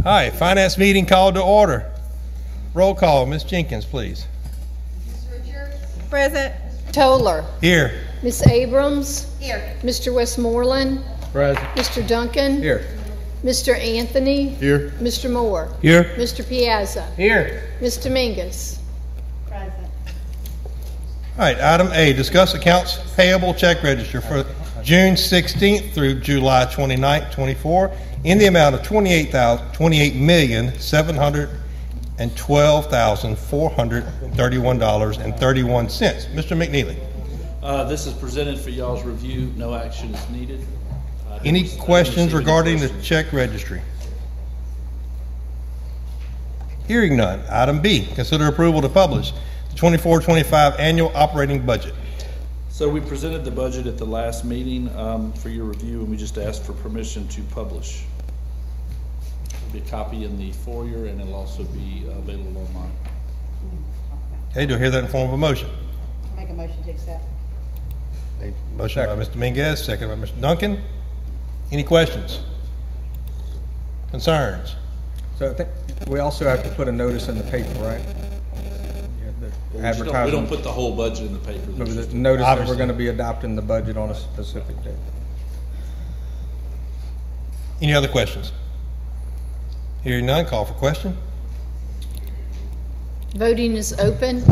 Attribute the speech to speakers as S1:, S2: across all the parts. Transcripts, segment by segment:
S1: All right, finance meeting called to order. Roll call, Ms. Jenkins, please.
S2: Ms. Richards? Present.
S3: Toller.
S1: Here.
S3: Ms. Abrams?
S2: Here.
S3: Mr. Westmoreland?
S1: Present.
S3: Mr. Duncan?
S1: Here.
S3: Mr. Anthony?
S1: Here.
S3: Mr. Moore?
S1: Here.
S3: Mr. Piazza?
S1: Here.
S3: Ms. Dominguez?
S2: Present.
S1: All right, item A, discuss accounts payable check register for June 16th through July 29th, 24, in the amount of $28,712,431.31. Mr. McNeely.
S4: This is presented for y'all's review. No action is needed.
S1: Any questions regarding the check registry? Hearing none. Item B, consider approval to publish the 24-25 annual operating budget.
S4: So we presented the budget at the last meeting for your review, and we just asked for permission to publish. There'll be a copy in the foyer, and it'll also be available online.
S1: Okay, do I hear that in form of a motion?
S2: Make a motion to accept.
S1: A motion by Mr. Dominguez, second by Mr. Duncan. Any questions? Concerns?
S5: So I think we also have to put a notice in the paper, right?
S4: We don't put the whole budget in the paper.
S5: Notice that we're going to be adopting the budget on a specific date.
S1: Any other questions? Hearing none, call for question.
S3: Voting is open.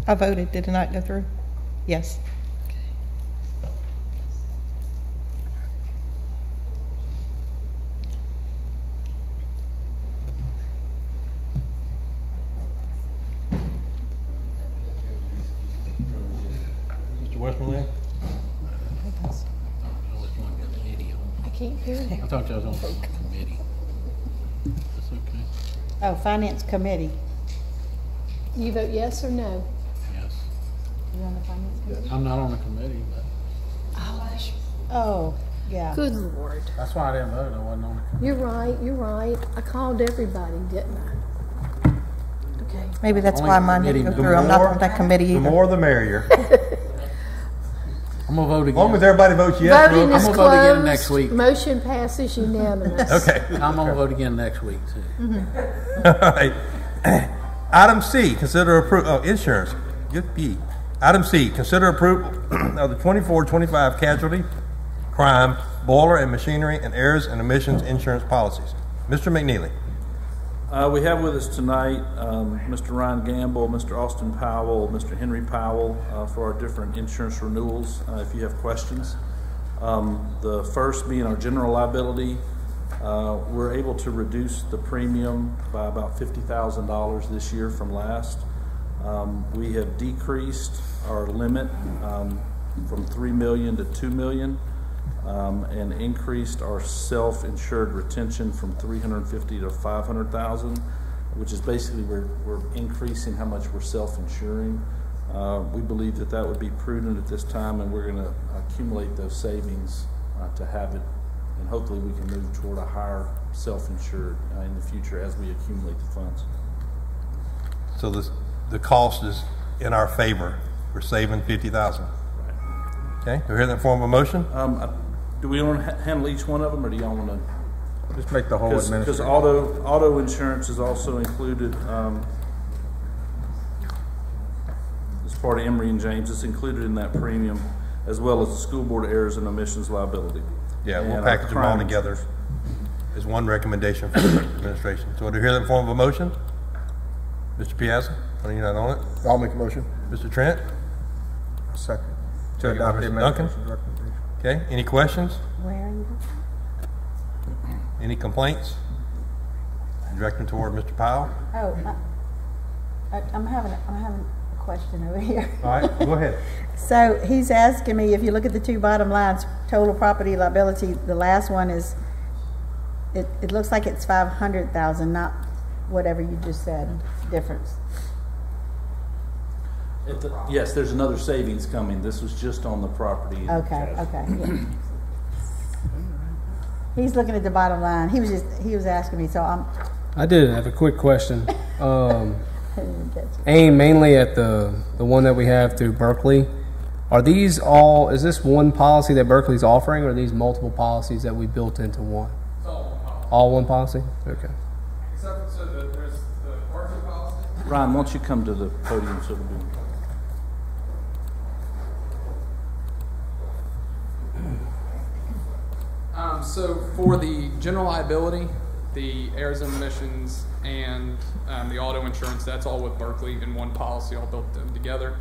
S2: I voted. Did it not go through? Yes.
S1: Mr. Westmoreland?
S3: I can't hear you.
S6: I thought you was on the committee. That's okay.
S2: Oh, Finance Committee.
S3: You vote yes or no?
S6: Yes.
S2: You on the Finance Committee?
S6: I'm not on the committee, but
S2: Oh, yeah.
S3: Good Lord.
S6: that's why I didn't vote. I wasn't on the committee.
S3: You're right, you're right. I called everybody, didn't I? Okay.
S2: Maybe that's
S6: Only
S2: why
S6: the
S2: mine didn't go
S6: committee-
S2: through. I'm not on that committee
S1: The
S2: either.
S1: more the merrier.
S6: I'm gonna vote
S1: As long as
S6: again.
S1: everybody votes yes,
S3: Voting
S1: we'll-
S3: is
S6: I'm gonna vote again
S3: closed.
S6: next week.
S3: Motion passes unanimous.
S1: Okay.
S6: I'm gonna vote again next week too.
S1: All right. Item C, consider approval, insurance. Good B. Item C, consider approval of the 24-25 casualty, crime, boiler and machinery, and errors and emissions insurance policies. Mr. McNeely.
S4: We have with us tonight Mr. Ryan Gamble, Mr. Austin Powell, Mr. Henry Powell for our different insurance renewals, if you have questions. The first being our general liability. We're able to reduce the premium by about $50,000 this year from last. We have decreased our limit from $3 million to $2 million. And increased our self-insured retention from $350,000 to $500,000, which is basically we're increasing how much we're self-insuring. We believe that would be prudent at this time, and we're going to accumulate those savings to have it, and hopefully we can move toward a higher self-insured in the future as we accumulate the funds.
S1: So the cost is in our favor. We're saving $50,000. Okay, do we hear that form of a motion?
S4: Do we want to handle each one of them, or do y'all want to?
S5: Just make the whole
S4: Because
S5: administration.
S4: auto insurance is also included as part of Emory and James. It's included in that premium, as well as the school board errors and omissions liability.
S1: Yeah, we'll
S4: And
S1: package them all
S4: crime
S1: together
S4: insurance.
S1: as one recommendation for the administration. So do you hear that form of a motion? Mr. Piazza, are you not on it?
S5: I'll make a motion.
S1: Mr. Trent?
S5: Second. To
S1: Second by
S5: adopt the
S1: Mr. Duncan.
S5: administration's recommendation.
S1: Okay, any questions?
S2: Where are you?
S1: Any complaints? Direct them toward Mr. Powell.
S2: Oh, I'm having a question over here.
S1: All right, go ahead.
S2: So he's asking me, if you look at the two bottom lines, total property liability, the last one is, it looks like it's 500,000, not whatever you just said, difference.
S4: Yes, there's another savings coming. This was just on the property. and
S2: Okay,
S4: casualty.
S2: okay, yeah. He's looking at the bottom line. He was asking me, so
S7: I did have a quick question.
S2: I didn't catch it.
S7: Aimed mainly at the one that we have through Berkeley. Are these all, is this one policy that Berkeley's offering, or are these multiple policies that we built into one?
S8: It's all one policy.
S7: All one policy? Okay.
S8: Except for there's the Berkeley policy.
S4: Ryan, why don't you come to the podium so we can...
S8: So for the general liability, the errors and omissions, and the auto insurance, that's all with Berkeley in one policy, all built them together.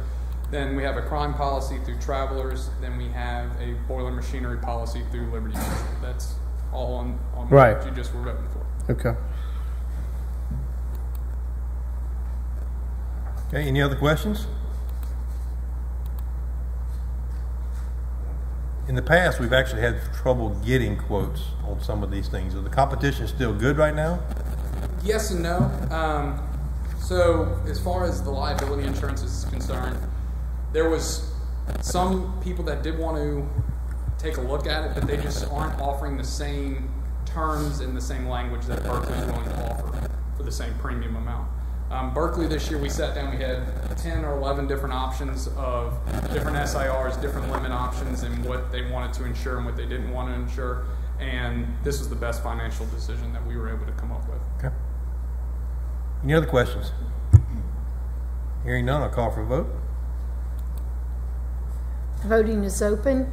S8: Then we have a crime policy through Travelers. Then we have a boiler machinery policy through Liberty Mutual. That's all on
S7: Right.
S8: what you just were voting for.
S7: Okay.
S1: Okay, any other questions? In the past, we've actually had trouble getting quotes on some of these things. Is the competition still good right now?
S8: Yes and no. So as far as the liability insurance is concerned, there was some people that did want to take a look at it, but they just aren't offering the same terms and the same language that Berkeley is willing to offer for the same premium amount. Berkeley this year, we sat down, we had 10 or 11 different options of different SIRs, different limit options, and what they wanted to insure and what they didn't want to insure. And this was the best financial decision that we were able to come up with.
S1: Okay. Any other questions? Hearing none, I'll call for a vote.
S3: Voting is open.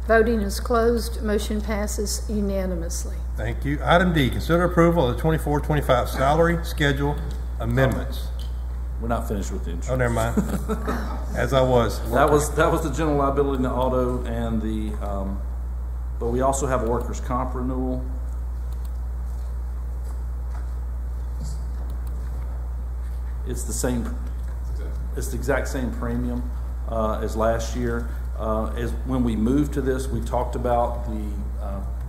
S3: Voting is closed. Motion passes unanimously.
S1: Thank you. Item D, consider approval of the 24-25 salary schedule amendments.
S4: We're not finished with the insurance.
S1: Oh, never mind. As I was.
S4: That was the general liability and the auto and the, but we also have a workers' comp renewal. It's the same, it's the exact same premium as last year. As when we moved to this, we talked about the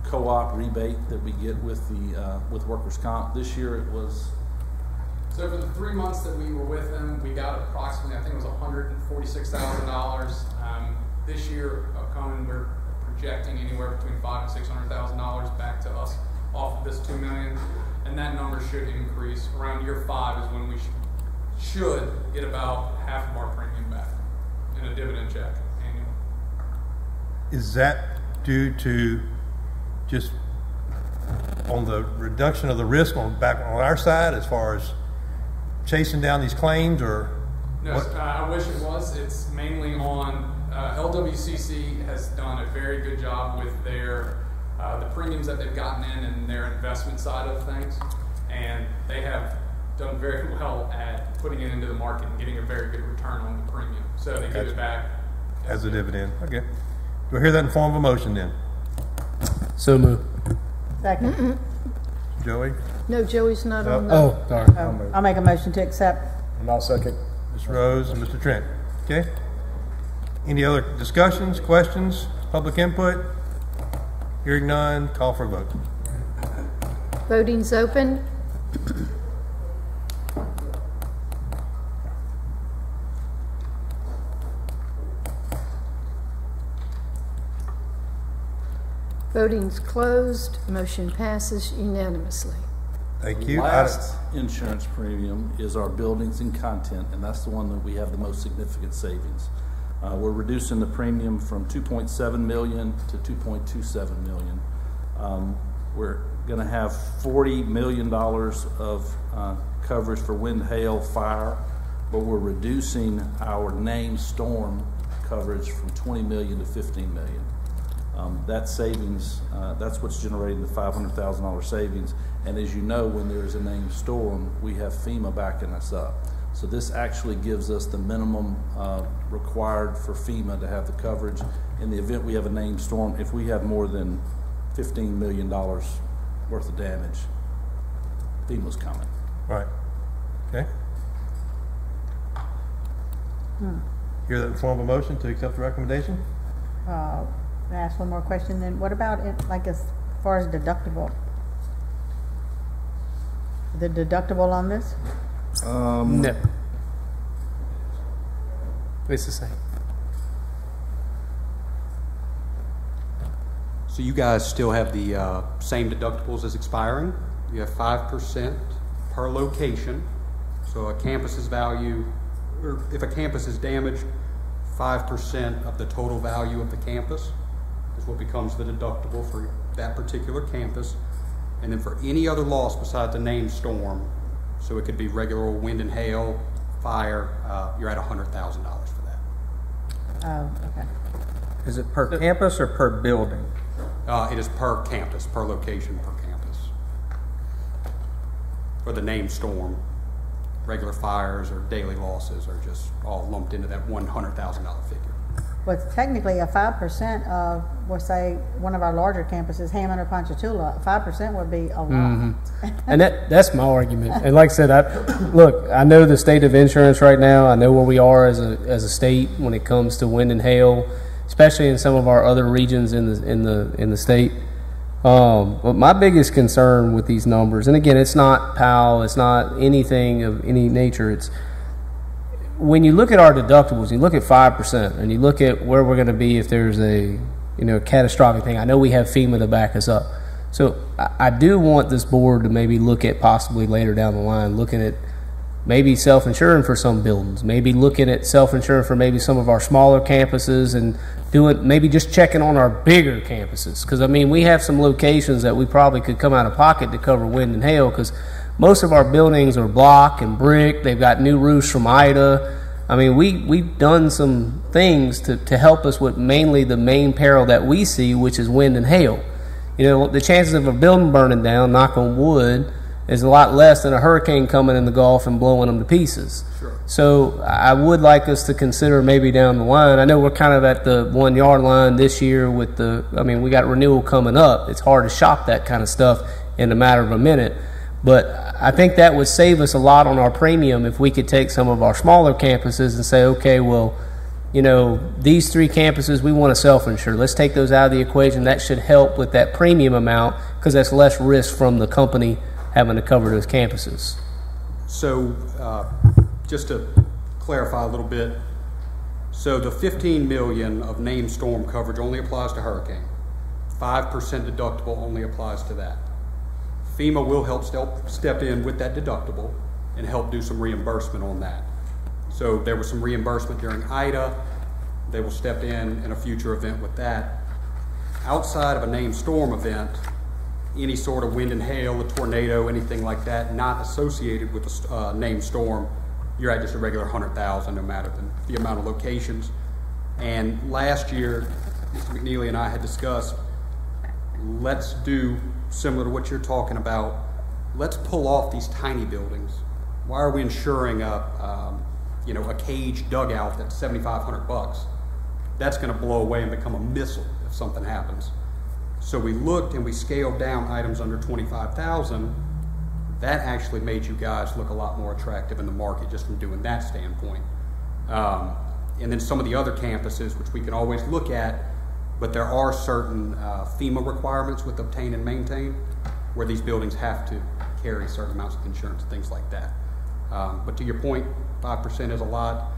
S4: co-op rebate that we get with the with workers' comp. This year it was.
S8: So for the 3 months that we were with them, we got approximately, I think it was $146,000. This year, upcoming, we're projecting anywhere between $500,000 and $600,000 back to us off of this $2 million, and that number should increase. Around year 5 is when we should get about half of our premium back in a dividend check annually.
S1: Is that due to just on the reduction of the risk on our side as far as chasing down these claims, or?
S8: No, I wish it was. It's mainly on LWCC has done a very good job with their the premiums that they've gotten in and their investment side of things, and they have done very well at putting it into the market and getting a very good return on the premium. So they give it back
S1: as a dividend. Okay. Do I hear that in form of a motion then?
S7: So moved.
S2: Second.
S1: Joey?
S3: No, Joey's not on the...
S7: Oh, sorry.
S2: Oh, I'll make a motion to accept.
S5: And I'll second.
S1: Ms. Rose and Mr. Trent. Okay. Any other discussions, questions, public input? Hearing none, call for a vote.
S3: Voting's open. Voting's closed. Motion passes unanimously.
S1: Thank you.
S4: Last insurance premium is our buildings and content, and that's the one that we have the most significant savings. We're reducing the premium from $2.7 million to $2.27 million. We're going to have $40 million of coverage for wind, hail, fire, but we're reducing our named storm coverage from $20 million to $15 million. That savings, that's what's generating the $500,000 savings. And as you know, when there's a named storm, we have FEMA backing us up. So this actually gives us the minimum required for FEMA to have the coverage. In the event we have a named storm, if we have more than $15 million worth of damage, FEMA's coming.
S1: Right. Okay. Hear that in form of a motion to accept the recommendation?
S2: Ask one more question then. What about it, like as far as deductible? The deductible on this?
S7: No. It's the same.
S9: So you guys still have the same deductibles as expiring. You have 5% per location. So a campus's value, or if a campus is damaged, 5% of the total value of the campus is what becomes the deductible for that particular campus. And then for any other loss besides a named storm, so it could be regular old wind and hail, fire, you're at $100,000 for that.
S2: Oh, okay.
S5: Is it per campus or per building?
S9: It is per campus, per location, per campus. For the named storm, regular fires or daily losses are just all lumped into that $100,000 figure.
S2: Well, it's technically a 5% of, we'll say, one of our larger campuses, Hammond or Ponchatoula. 5% would be a lot.
S7: And that's my argument. And like I said, I know the state of insurance right now. I know where we are as a state when it comes to wind and hail, especially in some of our other regions in the state. But my biggest concern with these numbers, and again, it's not PAL, it's not anything of any nature. It's when you look at our deductibles, you look at 5%, and you look at where we're going to be if there's a catastrophic thing. I know we have FEMA to back us up. So I do want this board to maybe look at possibly later down the line, looking at maybe self-insuring for some buildings, maybe looking at self-insuring for maybe some of our smaller campuses, and maybe just checking on our bigger campuses. Because, I mean, we have some locations that we probably could come out of pocket to cover wind and hail, because most of our buildings are block and brick. They've got new roofs from Ida. I mean, we've done some things to help us with mainly the main peril that we see, which is wind and hail. You know, the chances of a building burning down, knock on wood, is a lot less than a hurricane coming in the Gulf and blowing them to pieces.
S9: Sure.
S7: So I would like us to consider maybe down the line. I know we're kind of at the 1 yard line this year with we got renewal coming up. It's hard to shop that kind of stuff in a matter of a minute. But I think that would save us a lot on our premium if we could take some of our smaller campuses and say, okay, well, these 3 campuses, we want to self-insure. Let's take those out of the equation. That should help with that premium amount, because that's less risk from the company having to cover those campuses.
S9: So just to clarify a little bit, so the $15 million of named storm coverage only applies to hurricane. 5% deductible only applies to that. FEMA will help step in with that deductible and help do some reimbursement on that. So there was some reimbursement during Ida. They will step in a future event with that. Outside of a named storm event, any sort of wind and hail, a tornado, anything like that, not associated with a named storm, you're at just a regular $100,000, no matter the amount of locations. And last year, Mr. McNeely and I had discussed, let's do similar to what you're talking about. Let's pull off these tiny buildings. Why are we insuring a cage dugout that's $7,500? That's going to blow away and become a missile if something happens. So we looked and we scaled down items under $25,000. That actually made you guys look a lot more attractive in the market just from doing that standpoint. And then some of the other campuses, which we can always look at, but there are certain FEMA requirements with obtain and maintain, where these buildings have to carry certain amounts of insurance and things like that. But to your point, 5% is a lot.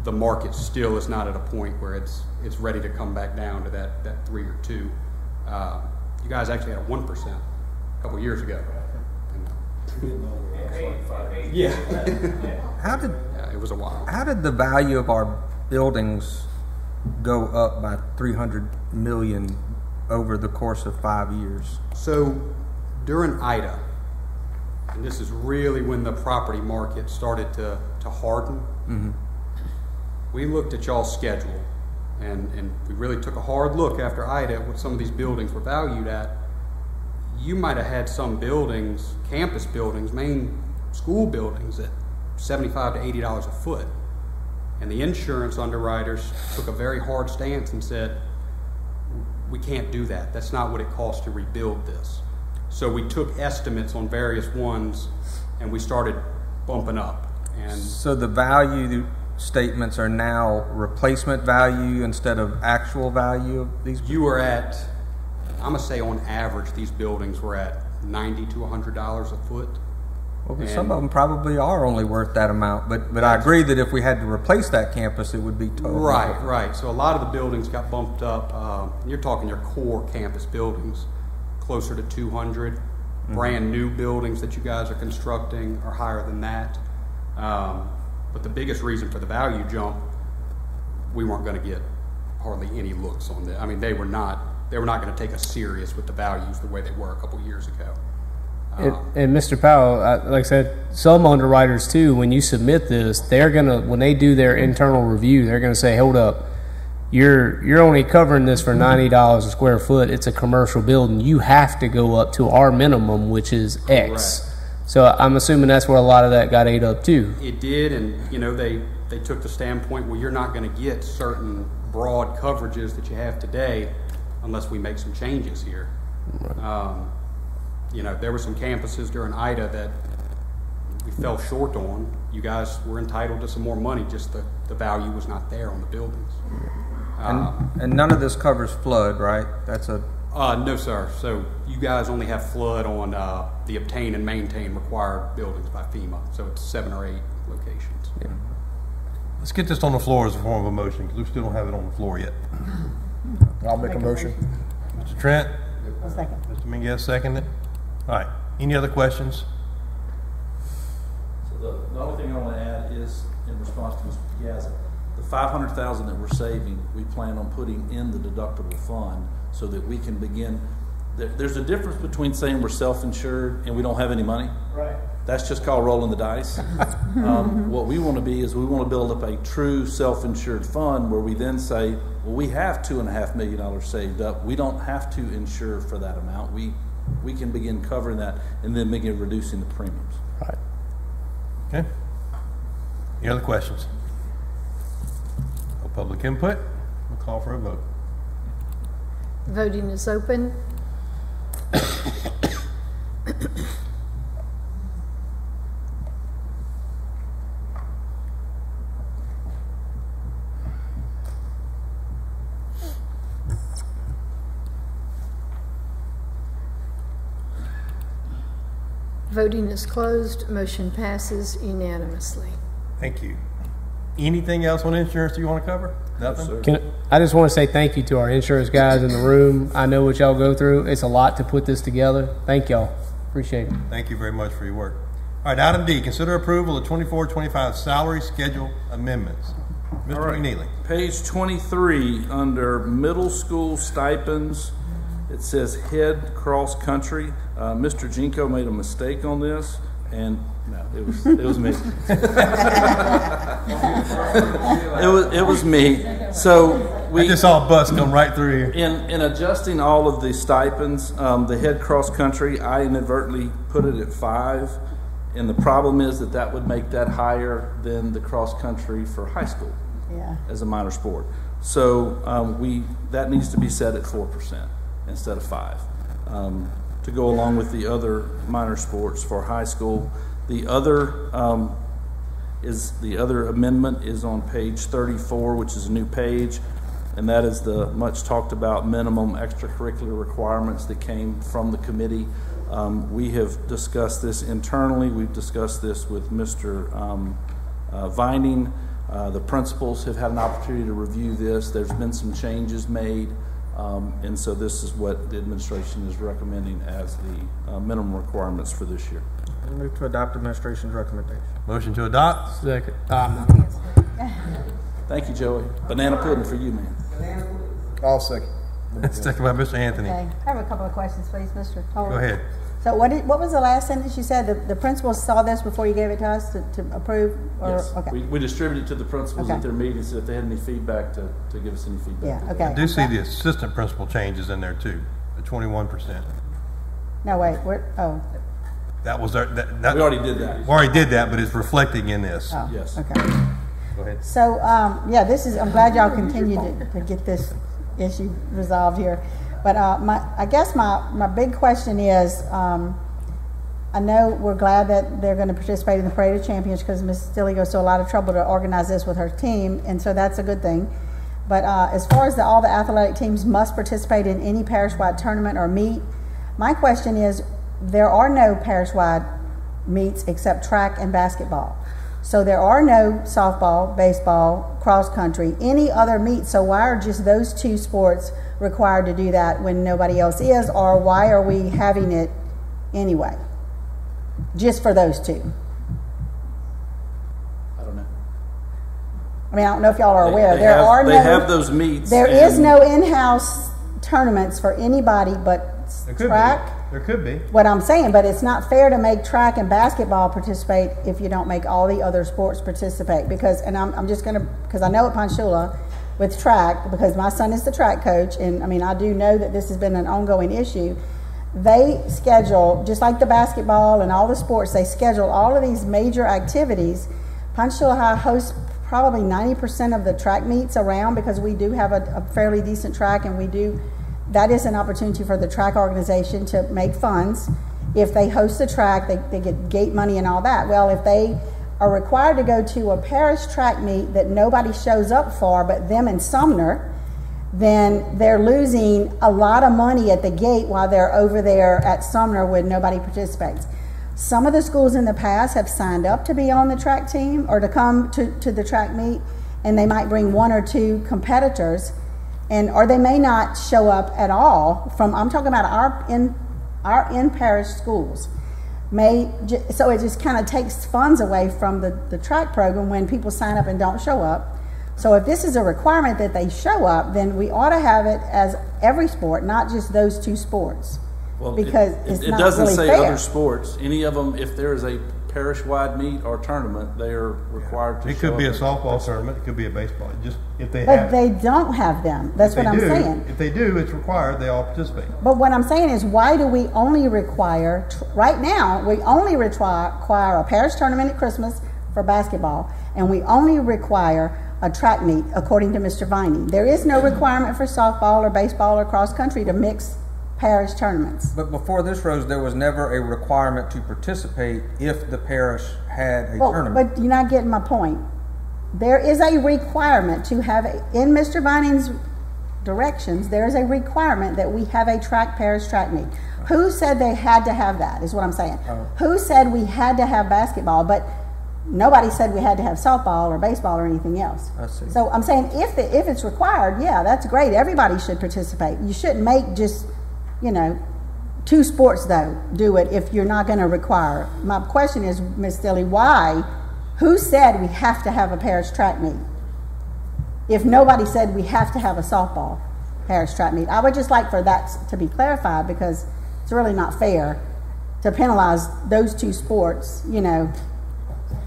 S9: The market still is not at a point where it's ready to come back down to that 3 or 2. You guys actually had a 1% a couple years ago. Yeah. Yeah, it was a while.
S5: How did the value of our buildings go up by $300 million over the course of 5 years?
S9: So during Ida, and this is really when the property market started to harden, we looked at y'all's schedule, and we really took a hard look after Ida at what some of these buildings were valued at. You might have had some buildings, campus buildings, main school buildings, at $75 to $80 a foot. And the insurance underwriters took a very hard stance and said, we can't do that. That's not what it costs to rebuild this. So we took estimates on various ones and we started bumping up. And
S5: so the value statements are now replacement value instead of actual value of these?
S9: You were at, I'm going to say on average, these buildings were at $90 to $100 a foot.
S5: Well, some of them probably are only worth that amount, but I agree that if we had to replace that campus, it would be totally different.
S9: Right. So a lot of the buildings got bumped up. You're talking your core campus buildings, closer to 200. Brand new buildings that you guys are constructing are higher than that. But the biggest reason for the value jump, we weren't going to get hardly any looks on that. I mean, they were not going to take us serious with the values the way they were a couple years ago.
S7: And Mr. Powell, like I said, some underwriters too, when you submit this, they're gonna, when they do their internal review, they're gonna say, hold up, you're only covering this for $90 a square foot. It's a commercial building. You have to go up to our minimum, which is X.
S9: Correct.
S7: So I'm assuming that's where a lot of that got ate up too.
S9: It did, and they took the standpoint, well, you're not going to get certain broad coverages that you have today unless we make some changes here. There were some campuses during IDA that we fell short on. You guys were entitled to some more money, just the value was not there on the buildings.
S5: And none of this covers flood, right? That's a...
S9: No, sir. So you guys only have flood on the obtain and maintain required buildings by FEMA. So it's 7 or 8 locations.
S5: Yeah.
S1: Let's get this on the floor as a form of a motion, because we still don't have it on the floor yet.
S10: I'll make a motion.
S1: Mr. Trent?
S2: A second.
S1: Mr. Minguez, seconded. All right. Any other questions?
S4: So the only thing I want to add is, in response to Mr. Piazza, the $500,000 that we're saving, we plan on putting in the deductible fund so that we can begin. There's a difference between saying we're self-insured and we don't have any money. Right. That's just called rolling the dice. What we want to be is we want to build up a true self-insured fund where we then say, well, we have $2.5 million saved up. We don't have to insure for that amount. We can begin covering that and then begin reducing the premiums.
S1: Right. Okay. Any other questions? No public input. We'll call for a vote.
S3: Voting is open. Voting is closed. Motion passes unanimously.
S1: Thank you. Anything else on insurance you want to cover? Nothing?
S7: I just want to say thank you to our insurance guys in the room. I know what y'all go through. It's a lot to put this together. Thank y'all. Appreciate it.
S1: Thank you very much for your work. All right, item D, consider approval of 24-25 salary schedule amendments. Mr. McNeely.
S4: Page 23, under middle school stipends, it says head cross country. Mr. Jinko made a mistake on this, and no, it was me. it was me. So
S1: I just saw a bus come right through here.
S4: In adjusting all of the stipends, the head cross country, I inadvertently put it at 5, and the problem is that would make that higher than the cross country for high school as a minor sport. So that needs to be set at 4% instead of 5. To go along with the other minor sports for high school. The other amendment is on page 34, which is a new page, and that is the much talked about minimum extracurricular requirements that came from the committee. We have discussed this internally. We've discussed this with Mr. Vining. The principals have had an opportunity to review this. There's been some changes made. And so this is what the administration is recommending as the minimum requirements for this year.
S5: I move to adopt administration's recommendation.
S1: Motion to adopt.
S7: Second.
S4: Thank you, Joey. Banana pudding for you, man.
S10: I'll second.
S1: Second by Mr. Anthony.
S2: Okay. I have a couple of questions, please, Mr.
S1: Go ahead.
S2: So what was the last sentence you said? The principals saw this before you gave it to us to approve? Or,
S4: Yes.
S2: Okay.
S4: We distributed it to the principals at their meetings if they had any feedback to give us any feedback.
S2: Yeah, okay.
S1: I do see the assistant principal changes in there too, the 21%.
S2: No, wait. Oh.
S1: That was our,
S4: We already did that.
S1: We already did that, but it's reflecting in this.
S2: Oh,
S4: Yes.
S2: Okay.
S1: Go ahead.
S2: So, I'm glad y'all continued to get this issue resolved here. But I guess my big question is, I know we're glad that they're going to participate in the Parade of Champions because Ms. Stilley goes to a lot of trouble to organize this with her team, and so that's a good thing. But as far as all the athletic teams must participate in any parish-wide tournament or meet, my question is, there are no parish-wide meets except track and basketball. So there are no softball, baseball, cross country, any other meets. So why are just those two sports required to do that when nobody else is, or why are we having it anyway? Just for those two.
S4: I don't know.
S2: I mean, I don't know if y'all are aware.
S4: They have those meets.
S2: There is no in-house tournaments for anybody but track.
S1: There could be.
S2: What I'm saying, but it's not fair to make track and basketball participate if you don't make all the other sports participate. Because, and I'm just going to, because I know at Ponchatoula with track, because my son is the track coach, and I mean, I do know that this has been an ongoing issue. They schedule, just like the basketball and all the sports, they schedule all of these major activities. Ponchatoula High hosts probably 90% of the track meets around, because we do have a fairly decent track, and we do. That is an opportunity for the track organization to make funds. If they host a track, they get gate money and all that. Well, if they are required to go to a parish track meet that nobody shows up for but them in Sumner, then they're losing a lot of money at the gate while they're over there at Sumner when nobody participates. Some of the schools in the past have signed up to be on the track team or to come to the track meet, and they might bring 1 or 2 competitors. Or they may not show up at all. I'm talking about our in-parish schools. So it just kind of takes funds away from the track program when people sign up and don't show up. So if this is a requirement that they show up, then we ought to have it as every sport, not just those 2 sports.
S4: Well,
S2: because
S4: it
S2: not
S4: doesn't
S2: really
S4: say
S2: fair.
S4: other sports. Any of them, if there is a parish-wide meet or tournament, they are required to
S1: It
S4: show
S1: could be a
S4: up.
S1: softball tournament. It could be a baseball. Just if they
S2: But
S1: have.
S2: they don't have them. That's what I'm saying.
S1: If they do, it's required. They all participate.
S2: But what I'm saying is, why do we only require, right now, we only require a parish tournament at Christmas for basketball, and we only require a track meet, according to Mr. Viney. There is no requirement for softball or baseball or cross country to mix parish tournaments.
S5: But before this, Rose, there was never a requirement to participate if the parish had a tournament.
S2: But you're not getting my point. There is a requirement to have, in Mr. Vining's directions, there is a requirement that we have a parish track meet. Who said they had to have that, is what I'm saying. Who said we had to have basketball, but nobody said we had to have softball or baseball or anything else.
S5: I see.
S2: So I'm saying if it's required, yeah, that's great. Everybody should participate. You shouldn't make just, 2 sports, though, do it if you're not going to require. My question is, Ms. Stilley, why? Who said we have to have a parish track meet? If nobody said we have to have a softball parish track meet. I would just like for that to be clarified, because it's really not fair to penalize those 2 sports,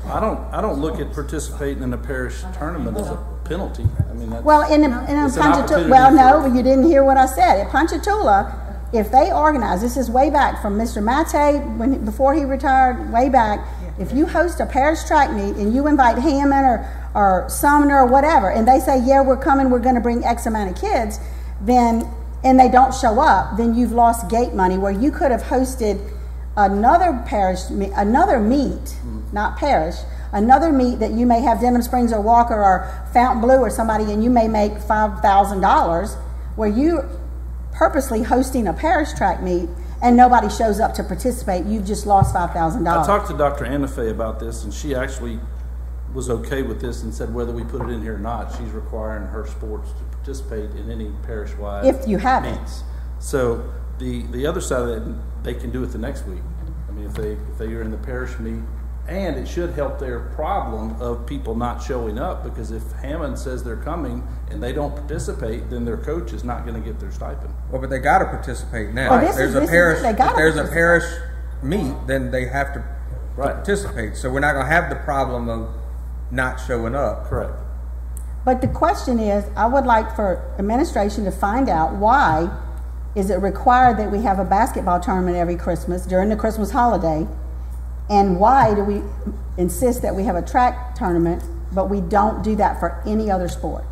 S4: I don't look at participating in a parish tournament as a penalty. I mean, that's,
S2: Well, in
S4: it's an
S2: Ponchatoula,
S4: opportunity
S2: well, no,
S4: for-
S2: you didn't hear what I said. At Ponchatoula, if they organize, this is way back from Mr. Mate, before he retired, way back, if you host a parish track meet and you invite Hammond or Sumner or whatever, and they say, yeah, we're coming, we're going to bring X amount of kids, then, and they don't show up, then you've lost gate money, where you could have hosted another meet, not parish, another meet that you may have Denham Springs or Walker or Fontainebleau or somebody, and you may make $5,000, where you purposely hosting a parish track meet and nobody shows up to participate. You've just lost $5,000.
S4: I talked to Dr. Anafay about this, and she actually was okay with this and said whether we put it in here or not, she's requiring her sports to participate in any parish-wide
S2: If you have it.
S4: meets. So the other side of that, they can do it the next week. I mean, if they are in the parish meet, and it should help their problem of people not showing up, because if Hammond says they're coming and they don't participate, then their coach is not going to get their stipend.
S5: Well, but they got to participate now.
S2: Well,
S5: If there's a
S2: participate.
S5: parish meet, then they have to
S4: Right.
S5: participate. So we're not going to have the problem of not showing up.
S4: Correct.
S2: But the question is, I would like for administration to find out, why is it required that we have a basketball tournament every Christmas during the Christmas holiday? And why do we insist that we have a track tournament, but we don't do that for any other sport?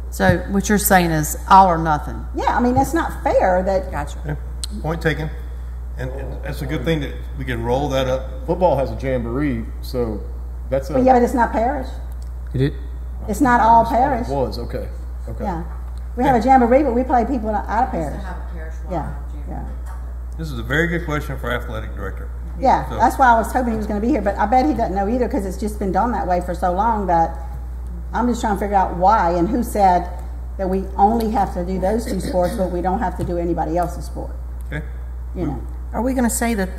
S11: So what you're saying is all or nothing.
S2: Yeah, I mean, that's not fair that.
S11: Gotcha.
S1: Yeah. Point taken. And that's a good thing that we can roll that up.
S10: Football has a jamboree, so that's a.
S2: But yeah, but it's not parish. It's not all parish.
S10: It was, okay.
S2: Yeah. We have a jamboree, but we play people out of parish. Yeah, yeah.
S1: This is a very good question for athletic director.
S2: Yeah,
S1: So-
S2: that's why I was hoping he was gonna be here, but I bet he doesn't know either, because it's just been done that way for so long that I'm just trying to figure out why and who said that we only have to do those two sports, but we don't have to do anybody else's sport,
S1: Okay.
S2: you know?
S12: Are we going to say that,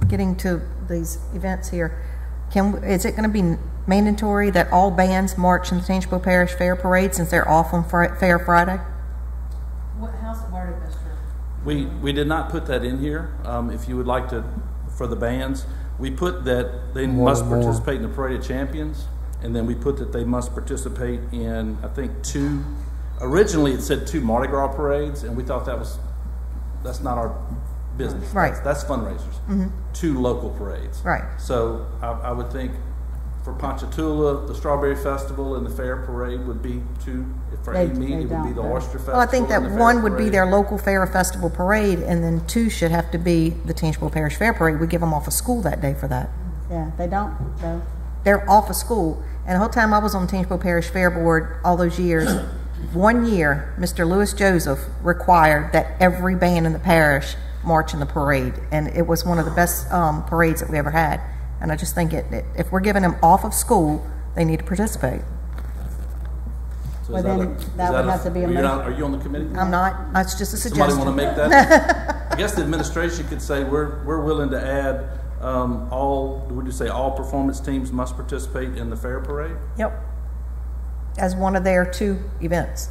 S12: getting to these events here, is it going to be mandatory that all bands march in the Tangipahoa Parish Fair Parade since they're off on Fair Friday?
S11: How's it worded, Mr.?
S4: We did not put that in here. If you would like to, for the bands, we put that they must participate in the Parade of Champions, and then we put that they must participate in, I think, originally it said 2 Mardi Gras parades, and we thought that's not our business.
S12: Right.
S4: That's fundraisers. 2 local parades.
S12: Right.
S4: So I would think for Ponchatoula, the Strawberry Festival and the Fair Parade would be 2. For
S2: They
S4: Mead, it would be
S2: don't,
S4: the
S2: though.
S4: Oyster Festival.
S12: Well, I think that
S4: and the Fair
S12: one would be
S4: Parade.
S12: their local fair festival parade, and then 2 should have to be the Tangipahoa Parish Fair Parade. We give them off of school that day for that.
S2: Yeah, they don't, though.
S12: They're off of school. And the whole time I was on the Tangipahoa Parish Fair Board all those years, one year, Mr. Lewis Joseph required that every band in the parish march in the parade. And it was one of the best parades that we ever had. And I just think if we're giving them off of school, they need to participate.
S4: So
S2: Well,
S4: is
S2: then that would have to be a
S4: you're
S2: motion.
S4: Are you on the committee?
S12: I'm not. That's just a
S4: Somebody
S12: suggestion.
S4: want to make that? I guess the administration could say we're willing to add would you say all performance teams must participate in the fair parade?
S12: Yep. As one of their 2 events.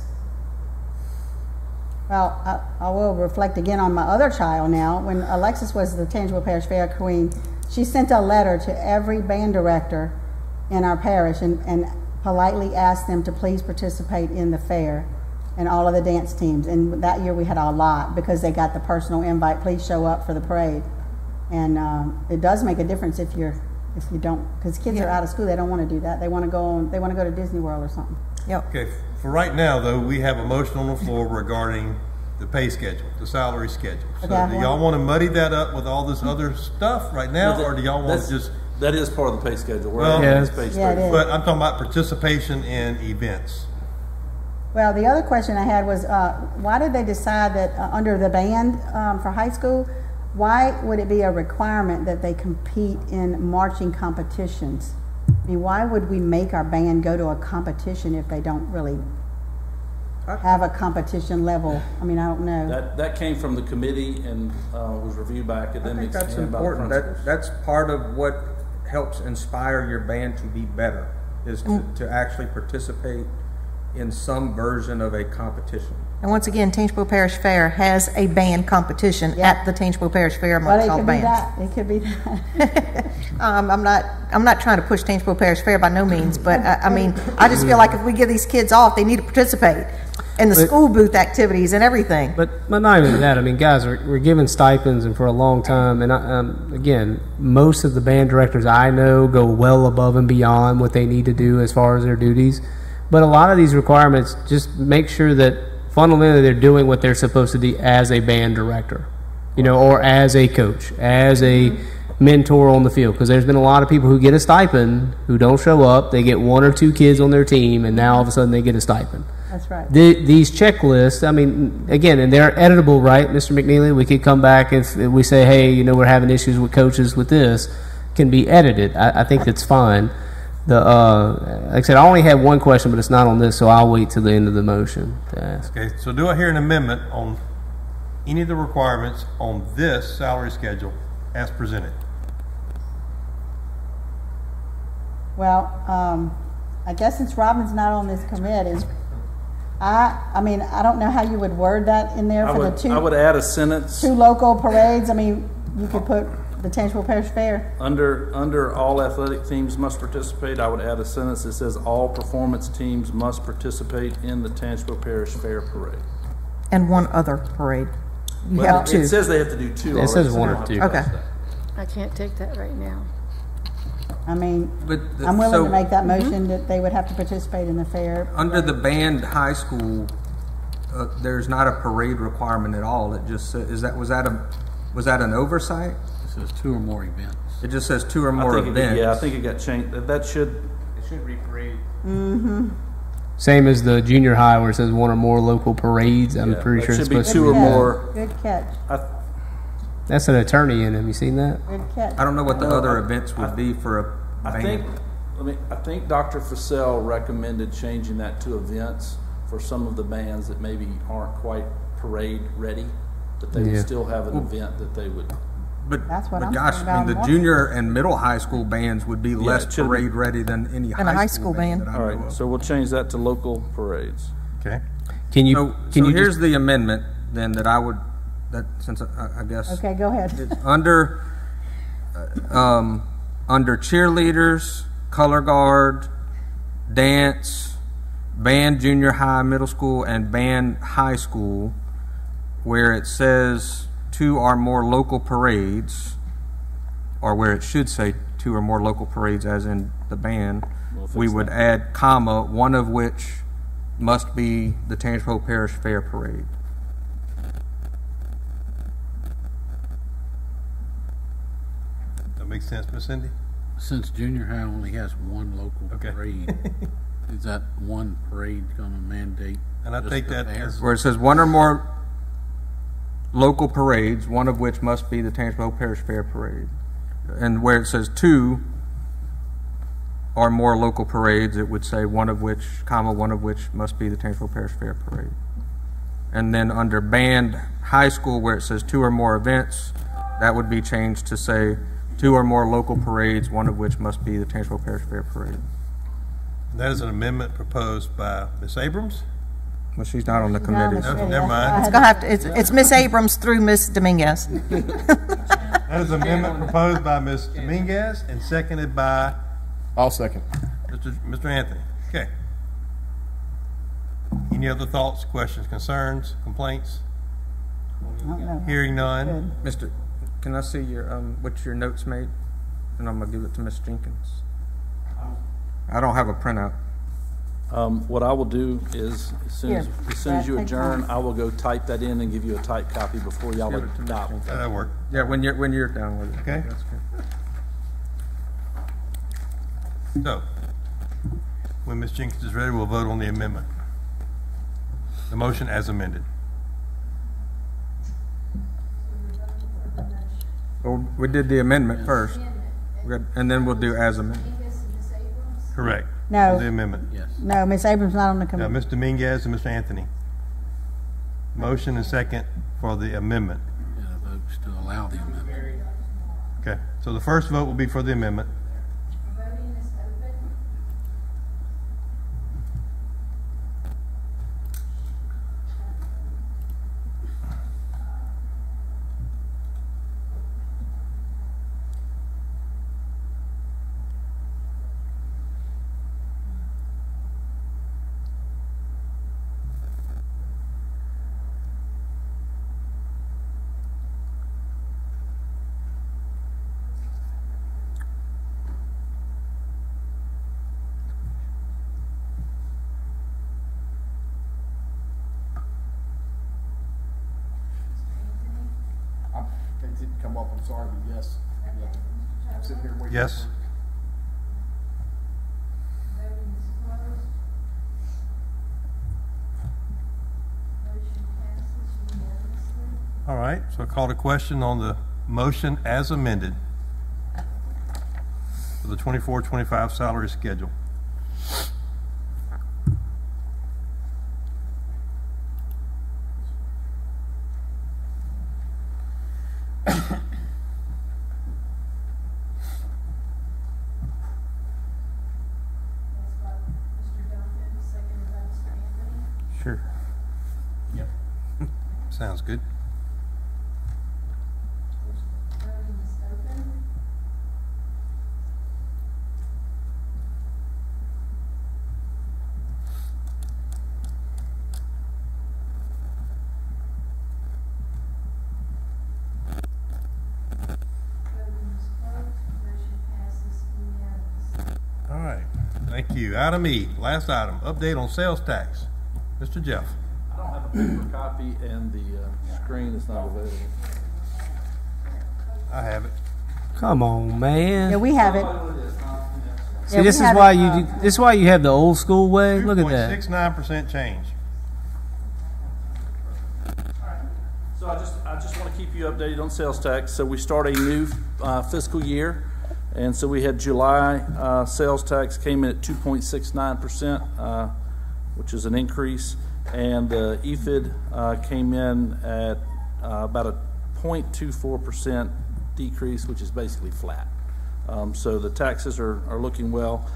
S2: Well, I will reflect again on my other child now. When Alexis was the Tangipahoa Parish Fair Queen, she sent a letter to every band director in our parish and politely asked them to please participate in the fair and all of the dance teams. And that year we had a lot because they got the personal invite, please show up for the parade. And it does make a difference if you don't, because kids are out of school, they don't want to do that. They want to go to Disney World or something.
S12: Yep.
S1: Okay, for right now, though, we have a motion on the floor regarding the pay schedule, the salary schedule. So
S2: Okay,
S1: do y'all want to muddy that up with all this other stuff right now, or do y'all want to just...
S4: That is part of the pay schedule.
S1: Well,
S7: Yeah.
S4: It's page
S2: Yeah, it
S4: 30.
S2: is.
S1: But I'm talking about participation in events.
S2: Well, the other question I had was, why did they decide that under the band for high school, why would it be a requirement that they compete in marching competitions? I mean, why would we make our band go to a competition if they don't really have a competition level? I mean, I don't know.
S4: That came from the committee and was reviewed by
S5: I
S4: academics.
S5: think that's
S4: and by the
S5: important.
S4: principals.
S5: That's part of what helps inspire your band to be better, is to actually participate in some version of a competition.
S12: And once again, Tangipahoa Parish Fair has a band competition at the Tangipahoa Parish Fair
S2: Well,
S12: amongst
S2: it
S12: all
S2: could
S12: the
S2: be
S12: bands.
S2: that. It could be that.
S12: I'm not trying to push Tangipahoa Parish Fair by no means, but I mean, I just feel like if we give these kids off, they need to participate in the school booth activities and everything.
S7: But not even that. I mean, guys, we're giving stipends, and for a long time. And again, most of the band directors I know go well above and beyond what they need to do as far as their duties. But a lot of these requirements just make sure that fundamentally they're doing what they're supposed to do as a band director, or as a coach, as a mentor on the field. Because there's been a lot of people who get a stipend who don't show up. They get 1 or 2 kids on their team, and now all of a sudden they get a stipend.
S2: That's right.
S7: These checklists, I mean, again, and they're editable, right, Mr. McNeely? We could come back if we say, hey, we're having issues with coaches with this, can be edited. I think that's fine. Like I said, I only have one question, but it's not on this, so I'll wait till the end of the motion to ask.
S1: Okay, so do I hear an amendment on any of the requirements on this salary schedule as presented?
S2: Well, I guess since Robin's not on this committee, I mean, I don't know how you would word that in there for the two.
S4: I would add a sentence.
S2: 2 local parades. I mean, you could put the Tangipahoa Parish Fair.
S4: Under all athletic teams must participate, I would add a sentence that says all performance teams must participate in the Tangipahoa Parish Fair Parade.
S12: And 1 other parade. You
S4: Well,
S12: have 2.
S4: it says they have to do 2.
S7: It says
S4: already, so
S7: 1 or
S4: I don't have
S7: 2.
S4: to
S12: Okay.
S4: pass that.
S3: I can't take that right now.
S2: I mean,
S5: But
S2: I'm willing
S5: so
S2: to make that motion that they would have to participate in the fair.
S5: under the band high school, there's not a parade requirement at all. It just was that an oversight?
S6: It says 2 or more events.
S5: It just says 2 or more
S4: I think
S5: events.
S4: I think it got changed. That should.
S6: It should read parade.
S7: Same as the junior high where it says 1 or more local parades. I'm
S4: Yeah,
S7: pretty
S4: that
S7: sure it's
S4: should be
S7: supposed
S4: 2
S7: to
S4: or
S7: be
S4: more.
S2: Good catch.
S7: That's an attorney in him. You seen that?
S2: Good catch.
S5: I don't know what the other events would be for a
S4: I
S5: band.
S4: think Dr. Fussell recommended changing that to events for some of the bands that maybe aren't quite parade ready, that they would still have an event that they would.
S5: But,
S2: That's what
S5: but
S2: I'm
S5: gosh,
S2: talking
S5: I mean,
S2: about
S5: the
S2: more.
S5: junior and middle high school bands would be less
S4: it should be.
S5: parade ready than any
S12: a high school band.
S5: that I
S4: All
S5: know
S4: right,
S5: of.
S4: so we'll change that to local parades.
S1: Okay.
S7: Can you?
S5: So,
S7: can
S5: so
S7: you
S5: here's
S7: just,
S5: the amendment then that I would, that since I guess.
S2: Okay, go ahead.
S5: It's under cheerleaders, color guard, dance, band junior high, middle school, and band high school, where it says 2 or more local parades, or where it should say 2 or more local parades, as in the band, we would add comma, one of which must be the Tangipahoa Parish Fair Parade.
S1: That makes sense, Miss Cindy?
S6: Since junior high only has one local
S1: Okay.
S6: parade, is that one parade going to mandate?
S1: And I
S6: just
S1: take
S6: the
S1: that
S6: fair?
S1: as-
S5: Where it says 1 or more local parades, one of which must be the Tangipahoa Parish Fair Parade. And where it says 2 or more local parades, it would say one of which must be the Tangipahoa Parish Fair Parade. And then under band high school, where it says 2 or more events, that would be changed to say 2 or more local parades, one of which must be the Tangipahoa Parish Fair Parade.
S1: That is an amendment proposed by Ms. Abrams.
S5: Well, she's not on the
S2: She's not on
S5: committee.
S2: the committee.
S1: Never mind.
S12: It's gonna have to, it's Miss Abrams through Miss Dominguez.
S1: That is an amendment proposed by Ms. Dominguez and seconded by
S10: I'll second.
S1: Mr. Anthony. Okay. Any other thoughts, questions, concerns, complaints?
S2: I don't know.
S1: Hearing none.
S2: Good.
S5: Mr., can I see your, what your notes made? And I'm gonna give it to Miss Jenkins. I don't have a printout.
S4: What I will do is, as soon as
S2: Here,
S4: you
S2: take
S4: adjourn,
S2: mine.
S4: I will go type that in and give you a typed copy before y'all
S5: Give it to Miss
S4: adopt.
S5: Jenkins.
S1: That'll work.
S5: Yeah, when you're done with it.
S1: Okay.
S5: That's good.
S1: So, when Ms. Jenkins is ready, we'll vote on the amendment. The motion as amended.
S5: Well, we did the amendment first, and then we'll do as amended.
S1: Correct.
S2: No.
S1: On the amendment.
S6: Yes.
S2: No, Miss Abrams not on the
S1: Now,
S2: committee.
S1: Ms. Dominguez and Mr. Anthony. Motion and second for the amendment.
S6: Yeah, votes to allow the amendment.
S1: Okay, so the first vote will be for the amendment.
S10: It didn't come up, I'm sorry, but yes. I'm sitting here waiting.
S1: Yes? All right, so I called a question on the motion as amended for the 24-25 salary schedule. Sure.
S10: Yep.
S1: Sounds good. All right, thank you. Item E, last item, update on sales tax. Mr. Jeff.
S4: I don't have a paper copy and the screen is not available.
S1: I have it.
S7: Come on, man.
S2: Yeah, we have it.
S7: See, this is why you do, this is why you have the old school way. Look at that.
S1: 2.69% change.
S4: So So I just want to keep you updated on sales tax. So we start a new fiscal year, and so we had July sales tax came in at 2.69%, which is an increase, and the EFID came in at about a 0.24% decrease, which is basically flat. So the taxes are looking well,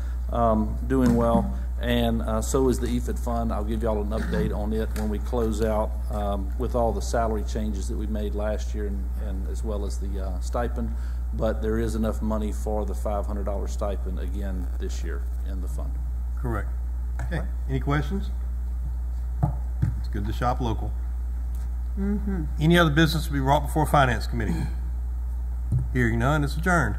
S4: doing well, and so is the EFID fund. I'll give y'all an update on it when we close out with all the salary changes that we made last year and as well as the stipend. But there is enough money for the $500 stipend again this year in the fund.
S1: Correct. Okay. Any questions? It's good to shop local. Any other business to be brought before Finance Committee? Hearing none, it's adjourned.